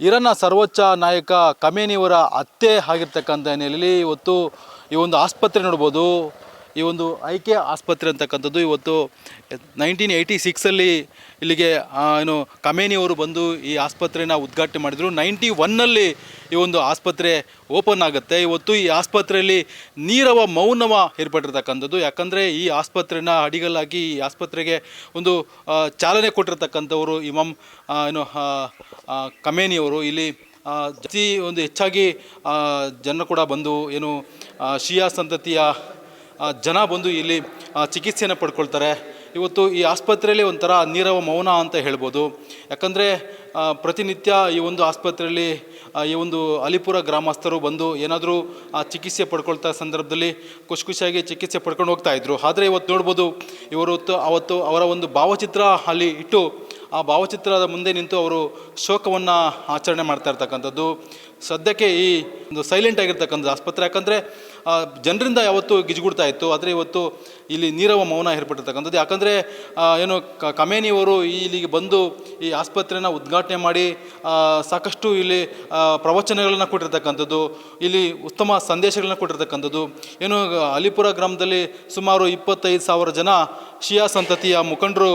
ಇರಾನ್ನ ಸರ್ವೋಚ್ಚ ನಾಯಕ ಖಮೇನಿಯವರ ಹತ್ಯೆ ಆಗಿರ್ತಕ್ಕಂಥ ಹಿನ್ನೆಲೆಯಲ್ಲಿ ಇವತ್ತು ಈ ಒಂದು ಆಸ್ಪತ್ರೆ ನೋಡ್ಬೋದು. ಈ ಒಂದು ಐಕೆ ಆಸ್ಪತ್ರೆ ಅಂತಕ್ಕಂಥದ್ದು ಇವತ್ತು 1986 ಇಲ್ಲಿಗೆ ಏನು ಖಮೇನಿಯವರು ಬಂದು ಈ ಆಸ್ಪತ್ರೆನ ಉದ್ಘಾಟನೆ ಮಾಡಿದರು. 91ರಲ್ಲಿ ಈ ಒಂದು ಆಸ್ಪತ್ರೆ ಓಪನ್ ಆಗುತ್ತೆ. ಇವತ್ತು ಈ ಆಸ್ಪತ್ರೆಯಲ್ಲಿ ನೀರವ ಮೌನವ ಏರ್ಪಟ್ಟಿರ್ತಕ್ಕಂಥದ್ದು. ಯಾಕಂದರೆ ಈ ಆಸ್ಪತ್ರೆನ ಅಡಿಗಲ್ಲಾಗಿ ಈ ಆಸ್ಪತ್ರೆಗೆ ಒಂದು ಚಾಲನೆ ಕೊಟ್ಟಿರ್ತಕ್ಕಂಥವರು ಇಮಾಮ್ ಏನು ಖಮೇನಿಯವರು. ಇಲ್ಲಿ ಒಂದು ಹೆಚ್ಚಾಗಿ ಜನ ಕೂಡ ಬಂದು ಏನು ಶಿಯಾ ಸಂತತಿಯ ಜನ ಬಂದು ಇಲ್ಲಿ ಚಿಕಿತ್ಸೆಯನ್ನು ಪಡ್ಕೊಳ್ತಾರೆ. ಇವತ್ತು ಈ ಆಸ್ಪತ್ರೆಯಲ್ಲಿ ಒಂಥರ ನೀರವ ಮೌನ ಅಂತ ಹೇಳ್ಬೋದು. ಯಾಕಂದರೆ ಪ್ರತಿನಿತ್ಯ ಈ ಒಂದು ಆಸ್ಪತ್ರೆಯಲ್ಲಿ ಈ ಒಂದು ಅಲಿಪುರ ಗ್ರಾಮಸ್ಥರು ಬಂದು ಏನಾದರೂ ಚಿಕಿತ್ಸೆ ಪಡ್ಕೊಳ್ತಾ ಸಂದರ್ಭದಲ್ಲಿ ಖುಷಿಯಾಗಿ ಚಿಕಿತ್ಸೆ ಪಡ್ಕೊಂಡು ಹೋಗ್ತಾಯಿದ್ರು. ಆದರೆ ಇವತ್ತು ನೋಡ್ಬೋದು ಅವತ್ತು ಅವರ ಒಂದು ಭಾವಚಿತ್ರ ಅಲ್ಲಿ ಇಟ್ಟು ಆ ಭಾವಚಿತ್ರದ ಮುಂದೆ ನಿಂತು ಅವರು ಶೋಕವನ್ನು ಆಚರಣೆ ಮಾಡ್ತಾ ಇರ್ತಕ್ಕಂಥದ್ದು. ಸದ್ಯಕ್ಕೆ ಈ ಒಂದು ಸೈಲೆಂಟ್ ಆಗಿರ್ತಕ್ಕಂಥದ್ದು ಆಸ್ಪತ್ರೆ. ಯಾಕಂದರೆ ಜನರಿಂದ ಯಾವತ್ತೂ ಗಿಜುಗುಡ್ತಾ ಇತ್ತು, ಆದರೆ ಇವತ್ತು ಇಲ್ಲಿ ನೀರವ ಮೌನ ಏರ್ಪಟ್ಟಿರ್ತಕ್ಕಂಥದ್ದು. ಯಾಕಂದರೆ ಏನು ಖಮೇನಿಯವರು ಇಲ್ಲಿಗೆ ಬಂದು ಈ ಆಸ್ಪತ್ರೆನ ಉದ್ಘಾಟನೆ ಮಾಡಿ ಸಾಕಷ್ಟು ಇಲ್ಲಿ ಪ್ರವಚನಗಳನ್ನು ಕೊಟ್ಟಿರ್ತಕ್ಕಂಥದ್ದು, ಇಲ್ಲಿ ಉತ್ತಮ ಸಂದೇಶಗಳನ್ನ ಕೊಟ್ಟಿರ್ತಕ್ಕಂಥದ್ದು. ಏನು ಅಲಿಪುರ ಗ್ರಾಮದಲ್ಲಿ ಸುಮಾರು 25,000 ಜನ ಶಿಯಾ ಸಂತತಿಯ ಮುಖಂಡರು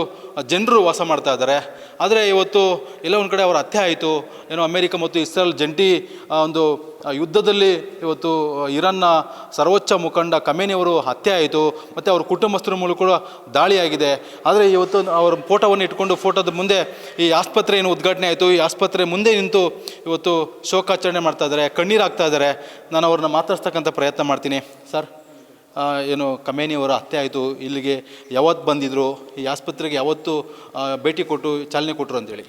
ಜನರು ವಾಸ ಮಾಡ್ತಾ ಇದ್ದಾರೆ. ಆದರೆ ಇವತ್ತು ಎಲ್ಲ ಒಂದು ಕಡೆ ಅವರ ಹತ್ಯೆ ಆಯಿತು. ಏನು ಅಮೇರಿಕ ಮತ್ತು ಇಸ್ರೇಲ್ ಜಂಟಿ ಒಂದು ಯುದ್ಧದಲ್ಲಿ ಇವತ್ತು ಇರಾನ್ನ ಸರ್ವೋಚ್ಚ ಮುಖಂಡ ಖಮೇನಿಯವರು ಹತ್ಯೆ ಆಯಿತು, ಮತ್ತು ಅವ್ರ ಕುಟುಂಬಸ್ಥರ ಮೂಲಕ ಕೂಡ ದಾಳಿಯಾಗಿದೆ. ಆದರೆ ಇವತ್ತು ಅವರ ಫೋಟೋವನ್ನು ಇಟ್ಕೊಂಡು ಫೋಟೋದ ಮುಂದೆ ಈ ಆಸ್ಪತ್ರೆ ಏನು ಉದ್ಘಾಟನೆ ಆಯಿತು, ಈ ಆಸ್ಪತ್ರೆ ಮುಂದೆ ನಿಂತು ಇವತ್ತು ಶೋಕಾಚರಣೆ ಮಾಡ್ತಾ ಇದ್ದಾರೆ, ಕಣ್ಣೀರು ಹಾಕ್ತಾ ಇದ್ದಾರೆ. ನಾನು ಅವ್ರನ್ನ ಮಾತಾಡ್ಸ್ತಕ್ಕಂಥ ಪ್ರಯತ್ನ ಮಾಡ್ತೀನಿ. ಸರ್, ಏನು ಖಮೇನಿಯವರ ಹತ್ಯೆ ಆಯಿತು, ಇಲ್ಲಿಗೆ ಯಾವತ್ತು ಬಂದಿದ್ದರು, ಈ ಆಸ್ಪತ್ರೆಗೆ ಯಾವತ್ತು ಭೇಟಿ ಕೊಟ್ಟು ಚಾಲನೆ ಕೊಟ್ಟರು ಅಂತೇಳಿ?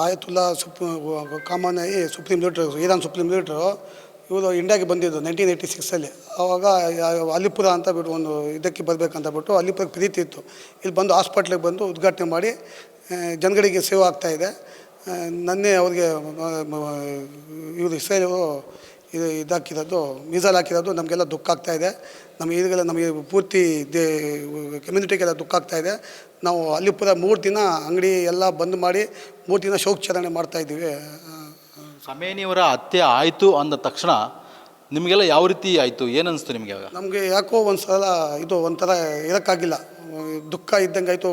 ಆಯತುಲ್ಲಾ ಖಾಮನೈ ಸುಪ್ರೀಂ ಲೀಡ್ರು, ಇರಾನ್ ಸುಪ್ರೀಂ ಲೀಡ್ರು, ಇವರು ಇಂಡಿಯಾಗೆ ಬಂದಿದ್ದು 1986 ಆವಾಗ ಅಲಿಪುರ ಅಂತ ಬಿಟ್ಟು ಒಂದು ಇದಕ್ಕೆ ಬರಬೇಕಂತ ಬಿಟ್ಟು ಅಲಿಪುರಕ್ಕೆ ಪ್ರೀತಿ ಇತ್ತು. ಇಲ್ಲಿ ಬಂದು ಹಾಸ್ಪಿಟ್ಲಿಗೆ ಬಂದು ಉದ್ಘಾಟನೆ ಮಾಡಿ ಜನಗಳಿಗೆ ಸೇವೆ ಆಗ್ತಾಯಿದೆ. ನನ್ನೇ ಅವ್ರಿಗೆ ಇವರು ಇಸ್ರೇಲು ಇದಾಕಿರೋದು, ಮೀಸಲ್ ಹಾಕಿರೋದು ನಮಗೆಲ್ಲ ದುಃಖ ಆಗ್ತಾಯಿದೆ. ನಮಗೆ ಪೂರ್ತಿ ಕಮ್ಯುನಿಟಿಗೆಲ್ಲ ದುಃಖ ಆಗ್ತಾಯಿದೆ. ನಾವು ಅಲಿಪುರ 3 ದಿನ ಅಂಗಡಿ ಎಲ್ಲ ಬಂದ್ ಮಾಡಿ 3 ದಿನ ಶೋಕಾಚರಣೆ ಮಾಡ್ತಾಯಿದ್ದೀವಿ. ಖಮೇನಿಯವರ ಹತ್ಯೆ ಆಯಿತು ಅಂದ ತಕ್ಷಣ ನಿಮಗೆಲ್ಲ ಯಾವ ರೀತಿ ಆಯಿತು, ಏನು ಅನಿಸ್ತು ನಿಮಗೆ? ನಮಗೆ ಯಾಕೋ ಒಂದು ಸಲ ಇದು ಒಂಥರ ಇರೋಕ್ಕಾಗಿಲ್ಲ, ದುಃಖ ಇದ್ದಂಗೆ ಆಯಿತು.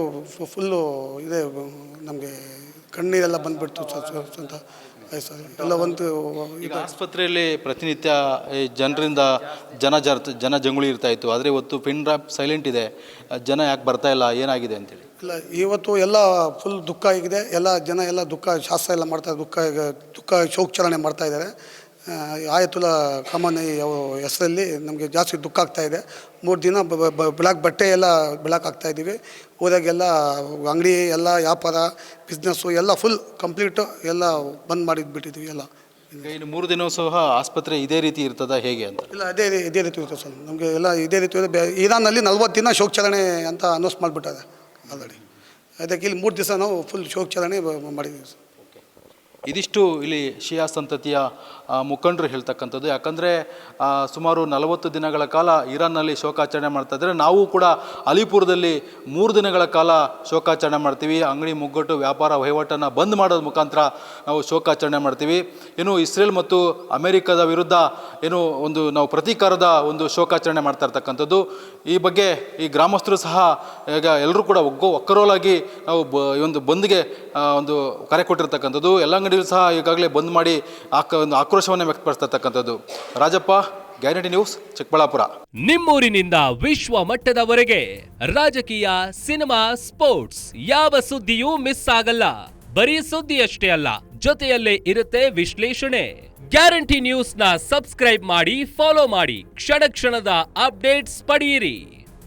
ಫುಲ್ಲು ಇದೆ, ನಮಗೆ ಕಣ್ಣೀರೆಲ್ಲ ಬಂದುಬಿಡ್ತು ಅಂತ ಎಲ್ಲ. ಒಂದು ಈಗ ಆಸ್ಪತ್ರೆಯಲ್ಲಿ ಪ್ರತಿನಿತ್ಯ ಜನರಿಂದ ಜನ ಜಂಗುಳಿ ಇರ್ತಾಯಿತ್ತು, ಆದರೆ ಇವತ್ತು ಪಿನ್ ಡ್ರಾಪ್ ಸೈಲೆಂಟ್ ಇದೆ. ಜನ ಯಾಕೆ ಬರ್ತಾ ಇಲ್ಲ, ಏನಾಗಿದೆ ಅಂತೇಳಿ? ಇಲ್ಲ, ಇವತ್ತು ಎಲ್ಲ ಫುಲ್ ದುಃಖ ಆಗಿದೆ. ಎಲ್ಲ ಜನ ಎಲ್ಲ ದುಃಖ ಶಾಸ್ತ್ರ ಎಲ್ಲ ಮಾಡ್ತಾರೆ, ದುಃಖ ಶೋಕಾಚರಣೆ ಮಾಡ್ತಾಯಿದ್ದಾರೆ. ಆಯತುಲ್ಲಾ ಖಾಮನೈ ಅವರ ಹೆಸರಲ್ಲಿ ನಮಗೆ ಜಾಸ್ತಿ ದುಃಖ ಆಗ್ತಾಯಿದೆ. 3 ದಿನ ಬಟ್ಟೆ ಎಲ್ಲ ಬೆಳಕು ಹಾಕ್ತಾಯಿದ್ದೀವಿ. ಊರಾಗೆಲ್ಲ ಅಂಗಡಿ ಎಲ್ಲ ವ್ಯಾಪಾರ ಬಿಸ್ನೆಸ್ಸು ಎಲ್ಲ ಫುಲ್ ಕಂಪ್ಲೀಟು ಎಲ್ಲ ಬಂದ್ ಮಾಡಿದ್ಬಿಟ್ಟಿದ್ವಿ ಎಲ್ಲ. ಇನ್ನು 3 ದಿನ ಸಹ ಆಸ್ಪತ್ರೆ ಇದೇ ರೀತಿ ಇರ್ತದ ಹೇಗೆ ಅಂತ? ಇಲ್ಲ, ಇದೇ ರೀತಿ ಇರುತ್ತೆ ಸರ್. ನಮಗೆ ಎಲ್ಲ ಇದೇ ರೀತಿ ಇದೆ. ಇರಾನಲ್ಲಿ 40 ದಿನ ಶೋಕಾಚರಣೆ ಅಂತ ಅನೌನ್ಸ್ ಮಾಡಿಬಿಟ್ಟಾರೆ ಆಲ್ರೆಡಿ. ಅದಕ್ಕೆ ಇಲ್ಲಿ 3 ದಿವಸ ನಾವು ಫುಲ್ ಶೋಕಾಚರಣೆ ಮಾಡಿದ್ದೀವಿ ಸರ್. ಇದಿಷ್ಟು ಇಲ್ಲಿ ಶಿಯಾ ಸಂತತಿಯ ಮುಖಂಡರು ಹೇಳ್ತಕ್ಕಂಥದ್ದು. ಯಾಕಂದರೆ ಸುಮಾರು 40 ದಿನಗಳ ಕಾಲ ಇರಾನ್ನಲ್ಲಿ ಶೋಕಾಚರಣೆ ಮಾಡ್ತಾಯಿದ್ದಾರೆ. ನಾವು ಕೂಡ ಅಲಿಪುರದಲ್ಲಿ 3 ದಿನಗಳ ಕಾಲ ಶೋಕಾಚರಣೆ ಮಾಡ್ತೀವಿ. ಅಂಗಡಿ ಮುಗ್ಗಟ್ಟು ವ್ಯಾಪಾರ ವಹಿವಾಟನ್ನು ಬಂದ್ ಮಾಡೋದ್ರ ಮುಖಾಂತರ ನಾವು ಶೋಕಾಚರಣೆ ಮಾಡ್ತೀವಿ. ಏನು ಇಸ್ರೇಲ್ ಮತ್ತು ಅಮೇರಿಕದ ವಿರುದ್ಧ ಏನು ನಾವು ಪ್ರತೀಕಾರದ ಒಂದು ಶೋಕಾಚರಣೆ ಮಾಡ್ತಾ ಇರ್ತಕ್ಕಂಥದ್ದು. ಈ ಬಗ್ಗೆ ಈ ಗ್ರಾಮಸ್ಥರು ಸಹ ಈಗ ಎಲ್ಲರೂ ಕೂಡ ಒಕ್ಕರೋಲಾಗಿ ನಾವು ಈ ಒಂದು ಬಂದ್ಗೆ ಒಂದು ಕರೆ ಕೊಟ್ಟಿರ್ತಕ್ಕಂಥದ್ದು. ಎಲ್ಲ ಅಂಗಡಿಗಳು ಸಹ ಈಗಾಗಲೇ ಬಂದ್ ಮಾಡಿ ಒಂದು ಆಕ್ರೋಶವನ್ನು ವ್ಯಕ್ತಪಡಿಸ್ತಕ್ಕಂಥದ್ದು. Rajappa, guarantee news, Chikkaballapura. ನಿಮ್ಮೂರಿನಿಂದ ವಿಶ್ವ ಮಟ್ಟದವರೆಗೆ ರಾಜಕೀಯ, ಸಿನಿಮಾ, ಸ್ಪೋರ್ಟ್ಸ್ ಯಾವ ಸುದ್ದಿಯೂ ಮಿಸ್ ಆಗಲ್ಲ. ಬರೀ ಸುದ್ದಿ ಅಷ್ಟೇ ಅಲ್ಲ, ಜೊತೆಯಲ್ಲೇ ಇರುತ್ತೆ ವಿಶ್ಲೇಷಣೆ. ಗ್ಯಾರಂಟಿ ನ್ಯೂಸ್ ನ ಸಬ್ಸ್ಕ್ರೈಬ್ ಮಾಡಿ, ಫಾಲೋ ಮಾಡಿ, ಕ್ಷಣ ಕ್ಷಣದ ಅಪ್ಡೇಟ್ಸ್ ಪಡೆಯಿರಿ.